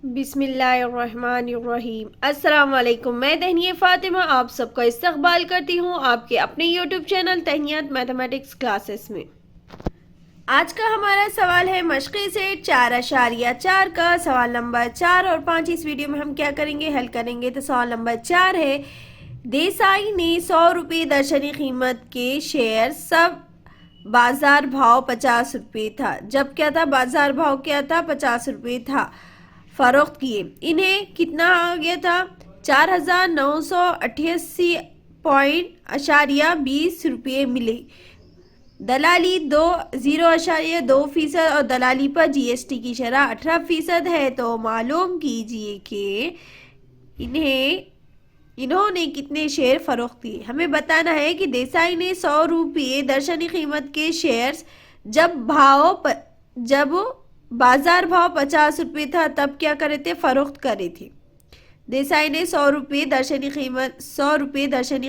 बिस्मिल्लाहिर्रहमानिर्रहीम। अस्सलाम वालेकुम। मैं तहनिया फ़ातिमा आप सबका इस्तकबाल करती हूँ आपके अपने यूट्यूब चैनल तहनियात मैथमेटिक्स क्लासेस में। आज का हमारा सवाल है मशक़ी से 4.4 का सवाल नंबर 4 और 5। इस वीडियो में हम क्या करेंगे, हल करेंगे। तो सवाल नंबर 4 है, देसाई ने 100 रुपये दर्शनी कीमत के शेयर सब बाजार भाव 50 रुपये था। जब क्या था, बाजार भाव क्या था, 50 रुपये था, फरोख्त किए। इन्हें कितना आ गया था, 4,988.20 रुपये मिले। दलाली 0.2% और दलाली पर जीएसटी की शरह 18% है। तो मालूम कीजिए कि इन्होंने कितने शेयर फरोख्त किए। हमें बताना है कि देसाई ने 100 रुपये दर्शनी कीमत के शेयर्स जब बाजार भाव 50 रुपये था तब क्या करे थे, फरोख्त करे थे। देसाई ने 100 रुपये दर्शनी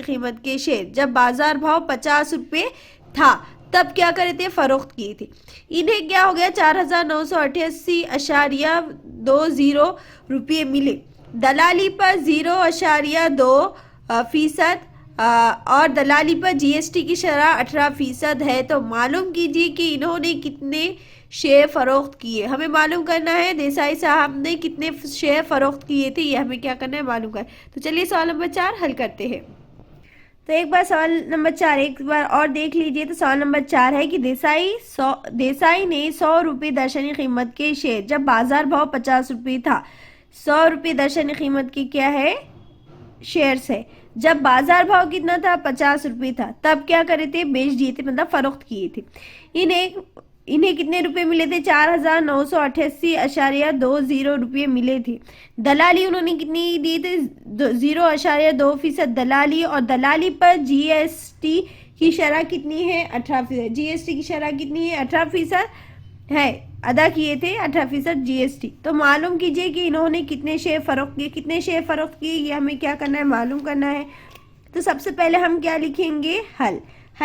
कीमत के शेयर जब बाजार भाव 50 रुपये था तब क्या करे थे, फरोख्त किए थे। इन्हें क्या हो गया, 4,988.20 रुपये मिले। दलाली पर 0.2% और दलाली पर जीएसटी की शरह 18% है। तो मालूम कीजिए कि इन्होंने कितने शेयर फरोख्त किए। हमें मालूम करना है देसाई साहब ने कितने शेयर फरोख्त किए थे, ये हमें क्या करना है, मालूम कर। तो चलिए सवाल नंबर 4 हल करते हैं। तो एक बार सवाल नंबर 4 एक बार और देख लीजिए। तो सवाल नंबर 4 है कि देसाई ने 100 रुपये दर्शनी कीमत के शेयर जब बाजार भाव 50 रुपये था। 100 रुपये दर्शनी कीमत की क्या है, शेयर्स है। जब बाजार भाव कितना था, 50 रुपये था, तब क्या करे थे, बेच दिए थे, मतलब फरोख्त किए थे। इन्हें कितने रुपए मिले थे, 4,988.20 रुपये मिले थे। दलाली उन्होंने कितनी दी थे, 0.2% दलाली, और दलाली पर जीएसटी की शरह कितनी है, 18%। जीएसटी की शरह कितनी है, 18% है, अदा किए थे 18% जीएसटी। तो मालूम कीजिए कि इन्होंने कितने शेयर फरोख्त किए। कितने शेयर फरोख्त किए ये हमें क्या करना है, मालूम करना है। तो सबसे पहले हम क्या लिखेंगे, हल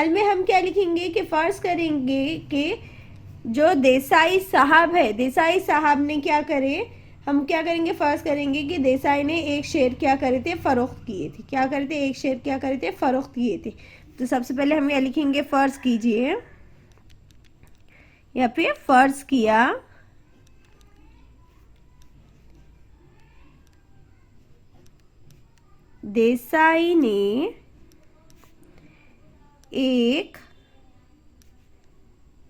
में हम क्या लिखेंगे कि फर्ज करेंगे कि जो देसाई साहब है, देसाई साहब ने क्या करे, हम क्या करेंगे, फर्ज करेंगे कि देसाई ने एक शेयर क्या करे थे, फरोख्त किए थे। क्या करे थे, एक शेयर क्या करे थे, फरोख्त किए थे। तो सबसे पहले हम क्या लिखेंगे, फर्ज कीजिए, या फिर फर्ज किया देसाई ने एक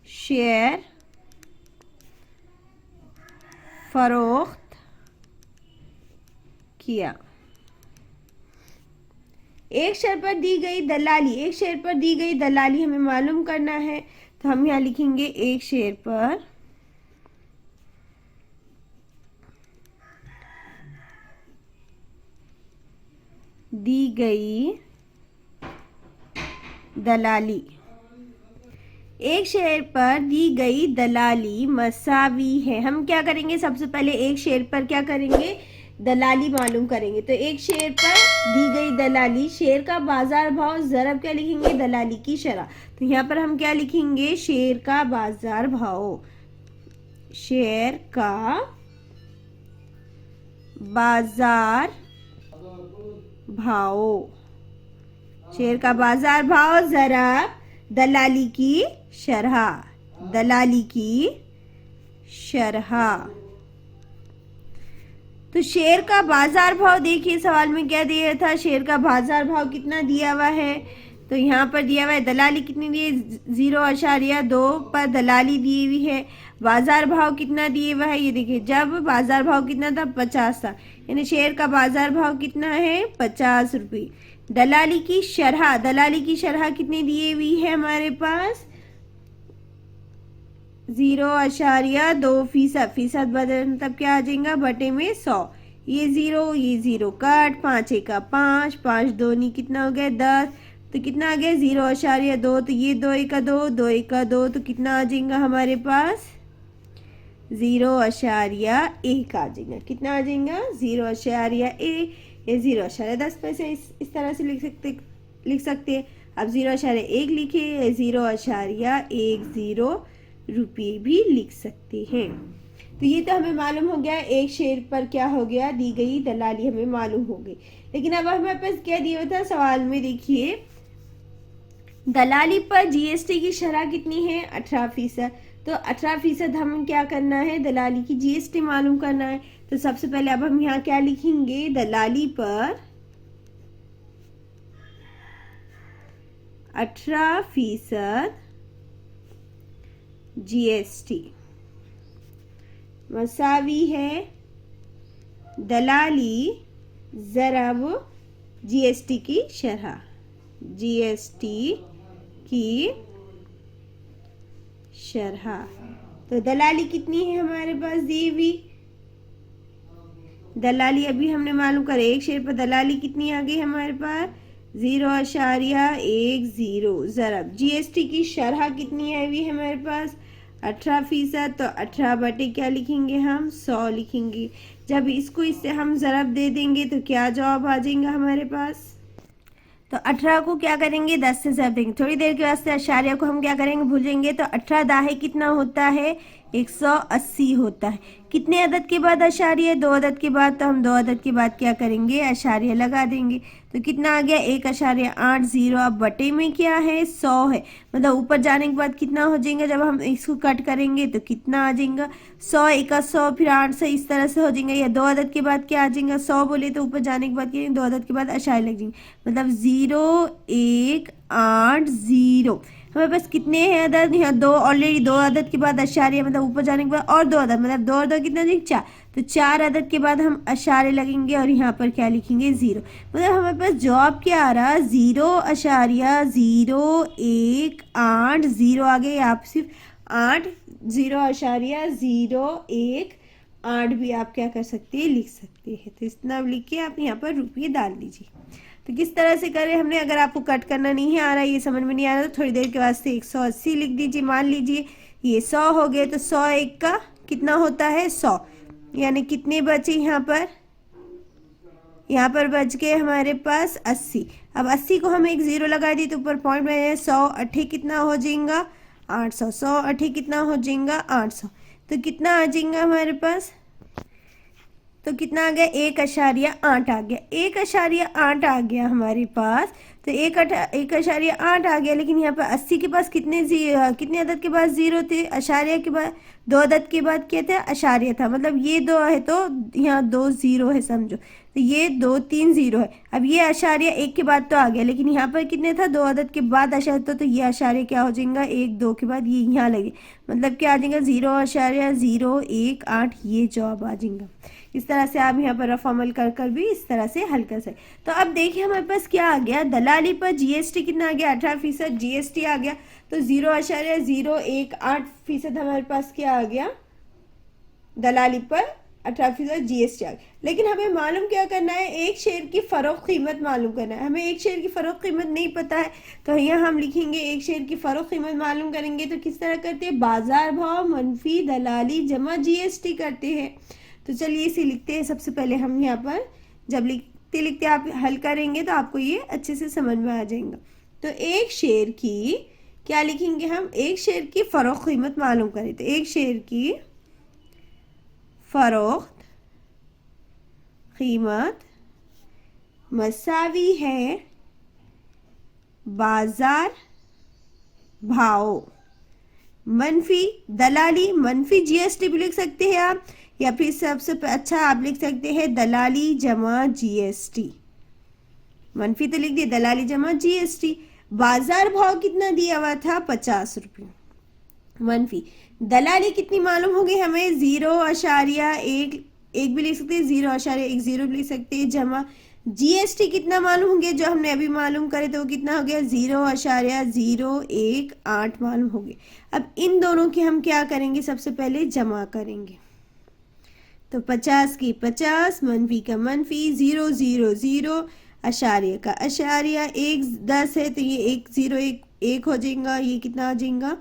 शेयर फरोख्त किया। एक शेयर पर दी गई दलाली, हमें मालूम करना है। तो हम यहाँ लिखेंगे एक शेयर पर दी गई दलाली, एक शेयर पर दी गई दलाली मसावी है। हम क्या करेंगे, सबसे पहले एक शेयर पर क्या करेंगे, दलाली मालूम करेंगे। तो एक शेयर पर दी गई दलाली, शेयर का बाजार भाव ज़रब क्या लिखेंगे, दलाली की शरह। तो यहाँ पर हम क्या लिखेंगे, शेयर का बाजार भाव, शेयर का बाजार भाव, शेयर का बाजार भाव ज़रब दलाली की शरह, तो शेयर का बाजार भाव देखिए सवाल में क्या दिया था, शेयर का बाजार भाव कितना दिया हुआ है। तो यहाँ पर दिया हुआ है दलाली कितनी दी है, 0.2 पर दलाली दी हुई है। बाजार भाव कितना दिए हुआ है, ये देखिए, जब बाजार भाव कितना था, 50 था, यानी शेयर का बाजार भाव कितना है, 50 रुपये। दलाली की शरह कितनी दी हुई है हमारे पास, 0.2%। फीसद बदल तब क्या आ जाएगा, बटे में 100। ये जीरो कट, 5 का 5, 5 दूनी कितना हो गया, 10। तो कितना आ गया, 0.2। तो ये 2 का 2, 2 का 2, तो कितना आ जाएगा हमारे पास, 0.1 आ जाएगा। कितना आ जाएगा, 0.1। ये 0.10 पैसे इस तरह से लिख सकते हैं। अब 0.1 लिखे, 0.10 रुपये भी लिख सकते हैं। तो ये तो हमें मालूम हो गया, एक शेर पर क्या हो गया, दी गई दलाली हमें मालूम हो गई। लेकिन अब हमारे पास क्या दिया हुआ था सवाल में, देखिए दलाली पर जीएसटी की शरह कितनी है, 18%। तो 18% हम क्या करना है, दलाली की जीएसटी मालूम करना है। तो सबसे पहले अब हम यहाँ क्या लिखेंगे, दलाली पर 18% जीएसटी मसावी है दलाली ज़रब जीएसटी की शरह, जीएसटी की शरह। तो दलाली कितनी है हमारे पास दी हुई, दलाली अभी हमने मालूम कर, एक शेर पर दलाली कितनी आ गई हमारे पास, 0.10। ज़रब जीएसटी की शरह कितनी आई हुई हमारे पास, 18%। तो 18 बटे क्या लिखेंगे हम, 100 लिखेंगे। जब इसको इससे हम ज़रब दे देंगे तो क्या जवाब आ जाएगा हमारे पास। तो 18 को क्या करेंगे, 10 से ज़रब देंगे। थोड़ी देर के वास्ते अशारिया को हम क्या करेंगे, भूलेंगे। तो 18 दाहे कितना होता है, 180 होता है। कितने अदद के बाद अशारिया, 2 अदद के बाद। तो हम 2 अदद के बाद क्या करेंगे, अशारिया लगा देंगे। तो कितना आ गया, 1.80। अब बटे में क्या है, 100 है। मतलब ऊपर जाने के बाद कितना हो जाएगा, जब हम इसको कट करेंगे तो कितना आ जाएगा, 100 1 100 फिर 8 से इस तरह से हो जाएगा। या 2 अदद के बाद क्या आ जाएगा, 100 बोले तो ऊपर जाने के बाद क्या, 2 अदद के बाद अशारिया लग जाएंगे। मतलब 0.180। हमारे पास कितने हैं अदद, यहाँ 2 ऑलरेडी, 2 अदद के बाद अशारिया, मतलब ऊपर जाने के बाद और 2 अदद, मतलब 2 और 2 कितना देंगे, 4। तो 4 अदद के बाद हम अशारे लगेंगे और यहाँ पर क्या लिखेंगे, 0। मतलब हमारे पास जवाब क्या आ रहा, 0.0180 आ गया। आप सिर्फ 8, 0.018 भी आप क्या कर सकते हैं, लिख सकते हैं। तो इतना लिख के आप यहाँ पर रुपये डाल दीजिए। तो किस तरह से करें हमने, अगर आपको कट करना नहीं आ रहा, ये समझ में नहीं आ रहा, तो थोड़ी देर के वास्ते 180 लिख दीजिए। मान लीजिए ये 100 हो गए, तो 100 एक का कितना होता है, 100। यानी कितने बचे यहाँ पर बच गए हमारे पास 80। अब 80 को हम एक 0 लगा दिए तो ऊपर पॉइंट में 100 अट्ठे कितना हो जाएगा, 800। 100 अट्ठे कितना हो जाएगा, 800। तो कितना आ जाएगा हमारे पास, तो कितना आ गया, 1.8 आ गया। 1.8 आ गया हमारे पास। तो 1.8 आ गया। लेकिन यहाँ पर 80 के पास कितने अदद के बाद 0 थे, अशारिया के बाद 2 अदद के बाद क्या था, अशारिया था। मतलब ये 2 है तो यहाँ 2 0 है समझो। तो ये 2 3 0 है। अब ये अशारिया 1 के बाद तो आ गया, लेकिन यहाँ पर कितने था, 2 अदद के बाद अशारिया। तो ये अशारिया क्या हो जाएगा, 1 2 के बाद ये यहाँ लगे, मतलब क्या आ जाएगा, 0.018। ये जवाब आ जाएगा। इस तरह से आप यहाँ पर रफ अमल कर भी इस तरह से हल कर सकते। तो अब देखिए हमारे पास क्या आ गया, दलाली पर जीएसटी कितना आ गया, 18% जीएसटी आ गया। तो 0.018% हमारे पास क्या आ गया, दलाली पर 18% जीएसटी आ गया। लेकिन हमें मालूम क्या करना है, एक शेयर की फरोख्त कीमत मालूम करना है। हमें एक शेयर की फरोख्त कीमत नहीं पता है, तो यहाँ हम लिखेंगे एक शेयर की फरोख्त कीमत मालूम करेंगे। तो किस तरह करते हैं, बाजार भाव मनफी दलाली जमा जीएसटी करते हैं। तो चलिए इसे लिखते हैं। सबसे पहले हम यहाँ पर जब लिखते लिखते आप हल करेंगे तो आपको ये अच्छे से समझ में आ जाएगा। तो एक शेयर की क्या लिखेंगे हम, एक शेयर की फरोख्त कीमत मालूम करें। तो एक शेयर की फरोख्त कीमत मसावी है बाजार भाव मनफी दलाली, मनफी जीएसटी भी लिख सकते हैं आप, या फिर सबसे अच्छा आप लिख सकते हैं दलाली जमा जीएसटी। मनफी तो लिख दिए, दलाली जमा जीएसटी। बाजार भाव कितना दिया हुआ था, 50 रुपये। मनफी दलाली कितनी मालूम होगी हमें, 0.1 भी लिख सकते हैं, 0.10 भी लिख सकते हैं। जमा जीएसटी कितना मालूम होंगे, जो हमने अभी मालूम करे तो वो कितना हो गया, 0.018 मालूम हो गया। अब इन दोनों की हम क्या करेंगे, सबसे पहले जमा करेंगे। तो 50 की 50, मनफी का मनफी, 0 0 0, अशारिया का अशारिया, 1 10 है तो ये 1 0 1 हो जाएगा। ये कितना आ जाएगा,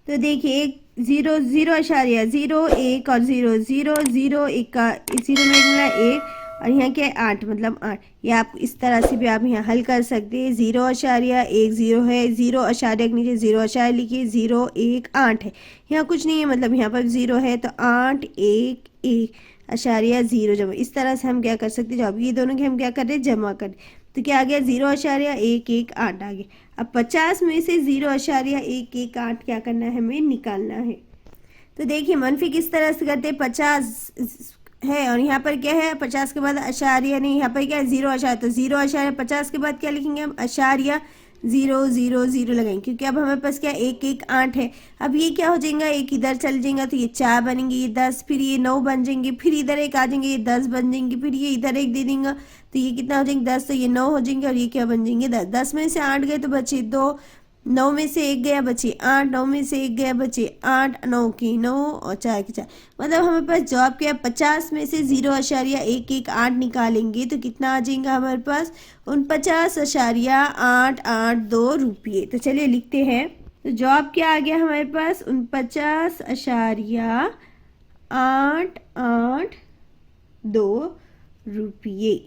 तो देखिए 0 0.0 1 और 0 0 0 1 का 0 में मिला 1 और यहाँ क्या है 8, मतलब 8। या आप इस तरह से भी आप यहाँ हल कर सकते हैं। 0.10 है, 0 के नीचे 0 लिखिए, 0 1 8 है, यहाँ कुछ नहीं है, मतलब यहाँ पर 0 है तो 8 1 1.0 जमा। इस तरह से हम क्या कर सकते हैं, जो अब ये दोनों के हम क्या कर रहे हैं, जमा कर। तो क्या आ गया, 0.118 आ गया। अब 50 में से 0.118 क्या करना है, हमें निकालना है। तो देखिए मनफी किस तरह से करते हैं, 50 है और यहाँ पर क्या है, 50 के बाद अशारिया नहीं, यहाँ पर क्या है 0 तो 0.50 के बाद क्या लिखेंगे हम, अशारिया 000 लगाएंगे, क्योंकि अब हमारे पास क्या 118 है। अब ये क्या हो जाएगा, एक इधर चल जाएगा तो ये 4 बनेंगे, ये 10, फिर ये 9 बन जाएंगे, फिर इधर एक आ जाएंगे, ये 10 बन जाएंगे, फिर ये इधर एक दे देंगे तो ये कितना हो जाएंगे 10, तो ये 9 हो जाएंगे और ये क्या बन जाएंगे 10। 10 में से 8 गए तो बचे 2, 9 में से 1 गया बचे 8, 9 में से 1 गया बचे 8, 9 की 9 और 4 की 4। मतलब हमारे पास जवाब क्या है, 50 में से 0.118 निकालेंगे तो कितना आ जाएगा हमारे पास, 49.882 रुपये। तो चलिए लिखते हैं। तो जवाब क्या आ गया हमारे पास, 49.882 रुपये।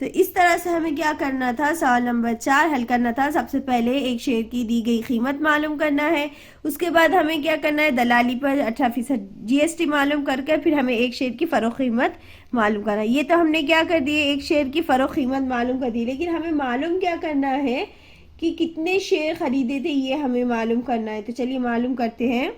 तो इस तरह से हमें क्या करना था, सवाल नंबर 4 हल करना था। सबसे पहले एक शेयर की दी गई कीमत मालूम करना है, उसके बाद हमें क्या करना है, दलाली पर 18% जीएसटी मालूम करके फिर हमें एक शेयर की फरोख्त कीमत मालूम करना है। ये तो हमने क्या कर दिए, एक शेयर की फरोख्त कीमत मालूम कर दी, लेकिन हमें मालूम क्या करना है कि कितने शेयर खरीदे थे, ये हमें मालूम करना है। तो चलिए मालूम करते हैं।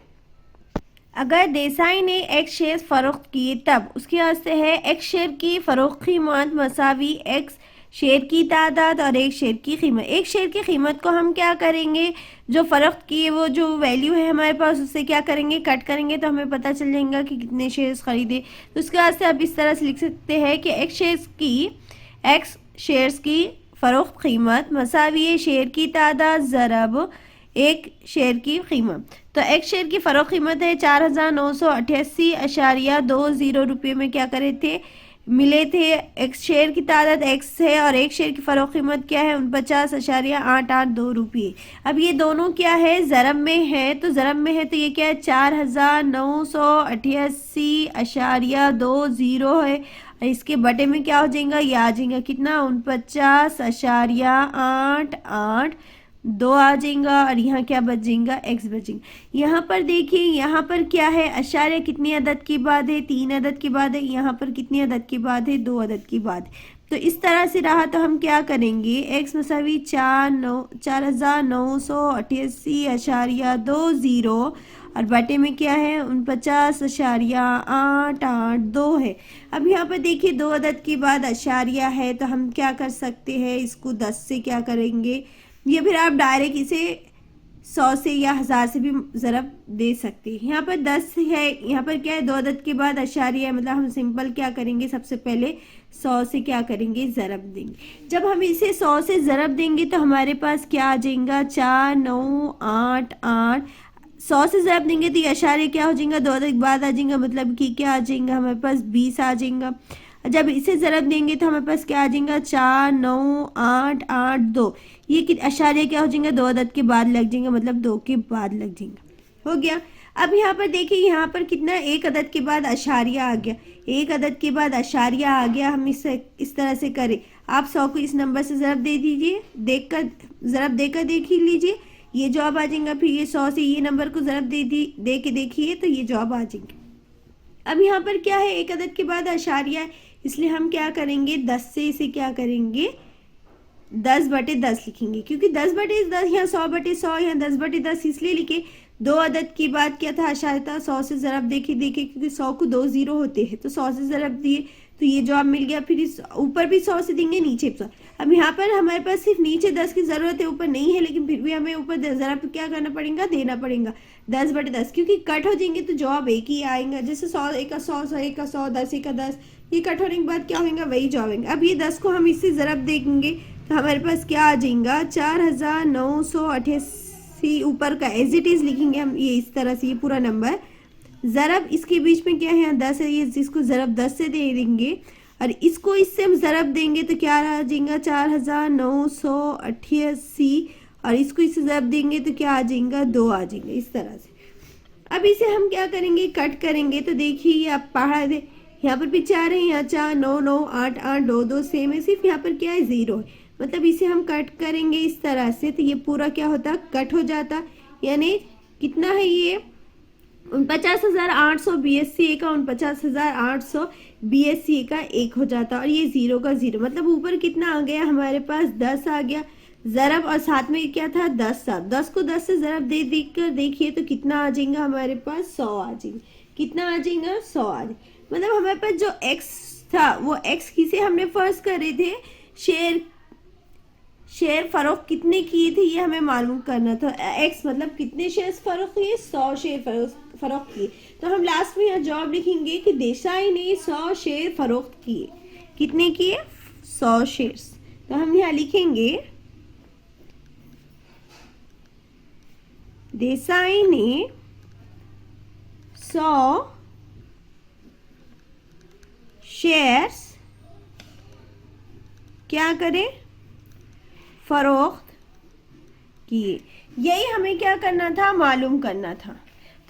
अगर देसाई ने एक्स शेयर फरोख्त किए तब उसके वास्ते है एक्स शेयर की फरोख्त कीमत मसावी एक्स शेयर की तादाद और एक शेयर की कीमत। एक शेयर की कीमत को हम क्या करेंगे, जो फरोख्त किए वो जो वैल्यू है हमारे पास उससे क्या करेंगे, कट करेंगे तो हमें पता चल जाएगा कि कितने शेयर्स खरीदे। तो उसके वास्ते आप इस तरह से लिख सकते हैं कि एक्स शेयर्स की फरोख्त कीमत मसावी शेयर की तादाद ज़रब एक शेयर की कीमत। तो एक शेयर की फरोख्त कीमत है 4988.20 रुपये में क्या करे थे, मिले थे। एक शेयर की तादाद एक्स है और एक शेयर की फरोख्त कीमत क्या है, 49.882 रुपये। अब ये दोनों क्या है, ज़रब में है, तो ज़रब में है तो ये क्या है 4988.20 है। इसके बटे में क्या हो जाएगा, ये आ जाएगा कितना, 49.882 आ जाएगा और यहाँ क्या बच जाएगा, एक्स बचेगा। यहाँ पर देखिए, यहाँ पर क्या है, अशारिया कितनी अदद के बाद है, 3 अदद के बाद है। यहाँ पर कितनी अदद के बाद है, 2 अदद के बाद। तो इस तरह से रहा तो हम क्या करेंगे, एक्स मसावी 4988.20 और बटे में क्या है 49.882 है। अब यहाँ पर देखिए 2 अदद के बाद अशारिया है तो हम क्या कर सकते हैं, इसको 10 से क्या करेंगे, या फिर आप डायरेक्ट इसे 100 से या 1000 से भी ज़रब दे सकते हैं। यहाँ पर 10 है, यहाँ पर क्या है 2 अदद के बाद अशारिया है, मतलब हम सिंपल क्या करेंगे, सबसे पहले 100 से क्या करेंगे, ज़रब देंगे। जब हम इसे 100 से ज़रब देंगे तो हमारे पास क्या आ जाएगा, 4988। 100 से ज़रब देंगे तो ये अशारिया क्या हो जाएगा, 2 अदद के बाद आ जाएगा, मतलब कि क्या आ जाएगा हमारे पास 20 आ जाएगा। जब इसे ज़रब देंगे तो हमारे पास क्या आ जाएगा, 498882। ये अशारिया क्या हो जाएंगे, 2 अदद के बाद लग जाएंगे, मतलब 2 के बाद लग जाएंगे, हो गया। अब यहाँ पर देखिए, यहाँ पर कितना, 1 अदद के बाद अशारिया आ गया, 1 अदद के बाद अशारिया आ गया। हम इस तरह से करें, आप 100 को इस नंबर से ज़रब दे दीजिए, ज़रब देकर देख लीजिए, ये जवाब आ जाएगा। फिर ये 100 से ये नंबर को ज़रब दे के देखिए तो ये जवाब आ जाएंगे। अब यहाँ पर क्या है, 1 अदद के बाद अशारिया है, इसलिए हम क्या करेंगे, 10 से इसे क्या करेंगे, 10/10 लिखेंगे, क्योंकि 10/10 यहाँ 100/100, यहाँ 10/10 इसलिए लिखे। 2 अदद के बाद क्या था, अशारिया था, 100 से ज़रब देखे क्योंकि 100 को 2 0 होते हैं तो 100 से ज़रब दिए तो ये जवाब मिल गया। फिर इस ऊपर भी 100 से देंगे, नीचे भी 100। अब यहाँ पर हमारे पास सिर्फ नीचे 10 की ज़रूरत है, ऊपर नहीं है, लेकिन फिर भी हमें ऊपर ज़रब क्या करना पड़ेगा, देना पड़ेगा 10/10, क्योंकि कट हो जाएंगे तो जवाब एक ही आएगा। जैसे 100 एक का 100, 100 एक का 100, 10 एक का 10, ये कट होने के बाद क्या होगा, वही जवाब आएंगे। अब ये 10 को हम इससे ज़रब देंगे तो हमारे पास क्या आ जाएगा, 4988 ऊपर का एज इट इज़ लिखेंगे हम, ये इस तरह से, ये पूरा नंबर ज़रब इसके बीच में क्या है, यहाँ 10 है, ये जिसको ज़रब 10 से दे देंगे और इसको इससे हम ज़रब देंगे तो क्या आ जाएगा, 4988 और इसको इससे ज़रब देंगे तो क्या आ जाएगा, 2 आ जाएंगे, इस तरह से। अब इसे हम क्या करेंगे, कट करेंगे तो देखिए ये आप पढ़ा दे, यहाँ पर भी 4 है, यहाँ 4, 9 9, 8 8, 2 2 सेम है, सिर्फ यहाँ पर क्या है 0 है। मतलब इसे हम कट करेंगे इस तरह से तो ये पूरा क्या होता, कट हो जाता। यानी कितना है ये 49,800 BSCA का 49,800 BSCA का 1 हो जाता, और ये 0 का 0, मतलब ऊपर कितना आ गया हमारे पास 10 आ गया ज़रब, और साथ में क्या था 10 था। 10 को 10 से ज़रब दे देख कर देखिए तो कितना आ जाएगा हमारे पास 100 आ जाएंगे। कितना आ जाएगा 100 आ जाएगा। मतलब हमारे पास जो x था वो x किसे हमने फर्ज करे थे, शेयर फरोख्त कितने किए थे ये हमें मालूम करना था। x मतलब कितने शेयर फरोख्त किए, 100 शेयर फरोख्त किए। तो हम लास्ट में यहाँ जवाब लिखेंगे कि देसाई ने 100 शेयर फरोख्त किए। कितने किए 100 शेयर्स। तो हम यहाँ लिखेंगे देसाई ने 100 शेयर्स क्या करें, फरोख्त किए। यही हमें क्या करना था, मालूम करना था।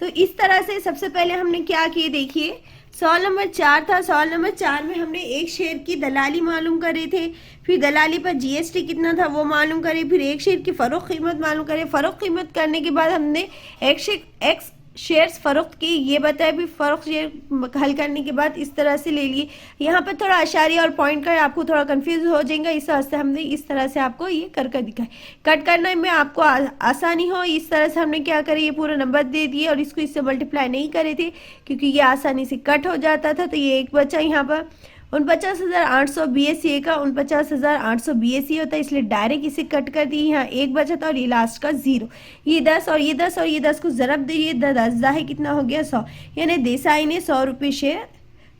तो इस तरह से सबसे पहले हमने क्या किए देखिए, सवाल नंबर 4 था। सवाल नंबर 4 में हमने एक शेयर की दलाली मालूम करे थे, फिर दलाली पर GST कितना था वो मालूम करे, फिर एक शेयर की फ़रोख्त कीमत मालूम करे। फ़रोख्त कीमत करने के बाद हमने एक्स शेयर्स फ़रोख्त की ये बताया, भी फ़रोख्त शेयर हल करने के बाद इस तरह से ले लिए। यहाँ पर थोड़ा अशारिया और पॉइंट का आपको थोड़ा कंफ्यूज हो जाएगा, इस वास्ते हमने इस तरह से आपको ये कर दिखाए। कट करने में आपको आसानी हो इस तरह से हमने क्या करे, ये पूरा नंबर दे दिए और इसको इससे मल्टीप्लाई नहीं करे थे क्योंकि ये आसानी से कट हो जाता था। तो ये एक बचा यहाँ पर 49,800 BSCA का 49,800 BSCA होता है, इसलिए डायरेक्ट इसे कट कर दी। यहाँ एक बचा था और ये लास्ट का 0। ये 10 और ये 10 और ये 10 को ज़रब दिए, 10 है कितना हो गया 100। यानी देसाई ने 100 रुपये शेयर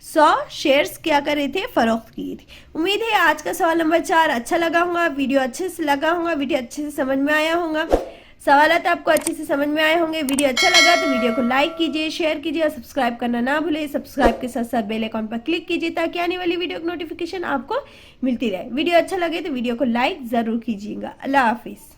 100 शेयर्स क्या करे थे, फरोख्त किए थे। उम्मीद है आज का सवाल नंबर 4 अच्छा लगा होगा, वीडियो अच्छे से लगा होगा, वीडियो अच्छे से समझ में आया होगा, सवालात आपको अच्छे से समझ में आए होंगे। वीडियो अच्छा लगा तो वीडियो को लाइक कीजिए, शेयर कीजिए और सब्सक्राइब करना ना भूलें। सब्सक्राइब के साथ साथ बेल आइकन पर क्लिक कीजिए ताकि आने वाली वीडियो की नोटिफिकेशन आपको मिलती रहे। वीडियो अच्छा लगे तो वीडियो को लाइक ज़रूर कीजिएगा। अल्लाह हाफिज़।